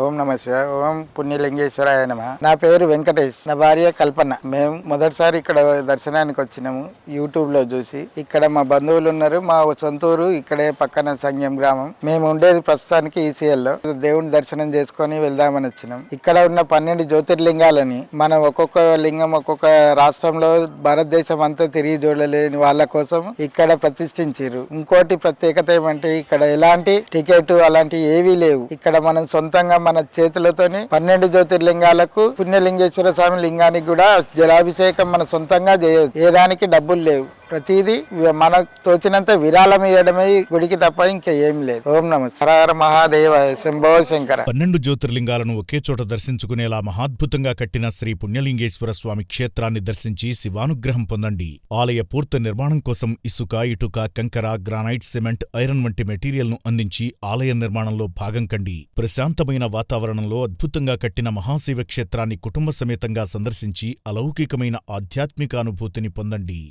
ఓం నమ శివాయ. ఓం పుణ్యలింగేశ్వరాయ నమః. నా పేరు వెంకటేష్, నా భార్య కల్పన. మేము మొదటిసారి ఇక్కడ దర్శనానికి వచ్చినాము యూట్యూబ్ లో చూసి. ఇక్కడ మా బంధువులు ఉన్నారు. మా సొంతూరు ఇక్కడే పక్కన సంగం గ్రామం. మేము ఉండేది ప్రస్తుతానికి ఈసీఎల్ లో. దేవుని దర్శనం చేసుకొని వెళ్దామని వచ్చినాం. ఇక్కడ ఉన్న 12 జ్యోతిర్లింగాలని మనం ఒక్కొక్క లింగం ఒక్కొక్క రాష్ట్రంలో భారతదేశం అంతా తిరిగి చూడలేని వాళ్ళ కోసం ఇక్కడ ప్రతిష్ఠించారు. ఇంకోటి ప్రత్యేకత ఏమంటే ఇక్కడ ఎలాంటి టికెట్ అలాంటి ఏవీ లేవు. ఇక్కడ మనం సొంతంగా మన చేతులతోని 12 జ్యోతిర్లింగాలకు పుణ్యలింగేశ్వర స్వామి లింగానికి కూడా జలాభిషేకం మన సొంతంగా చేయవచ్చు. ఏ దానికి డబ్బులు లేవు. ప్రతిదీ మనకు తోచినంత విరాళం ఇవ్వడమే గుడికి తప్ప ఇంకా ఏం లేదు. ఓం నమ హర మహాదేవ శంభో శంకర. 12 జ్యోతిర్లింగాలను ఒకే చోట దర్శించుకునేలా మహాద్భుతంగా కట్టిన శ్రీ పుణ్యలింగేశ్వర స్వామి క్షేత్రాన్ని దర్శించి శివానుగ్రహం పొందండి. ఆలయ పూర్తి నిర్మాణం కోసం ఇసుక, ఇటుక, కంకర, గ్రానైట్, సిమెంట్, ఐరన్ వంటి మెటీరియల్ను అందించి ఆలయ నిర్మాణంలో భాగం కండి. ప్రశాంతమైన వాతావరణంలో అద్భుతంగా కట్టిన మహాశివ క్షేత్రాన్ని కుటుంబ సమేతంగా సందర్శించి అలౌకికమైన ఆధ్యాత్మిక అనుభూతిని పొందండి.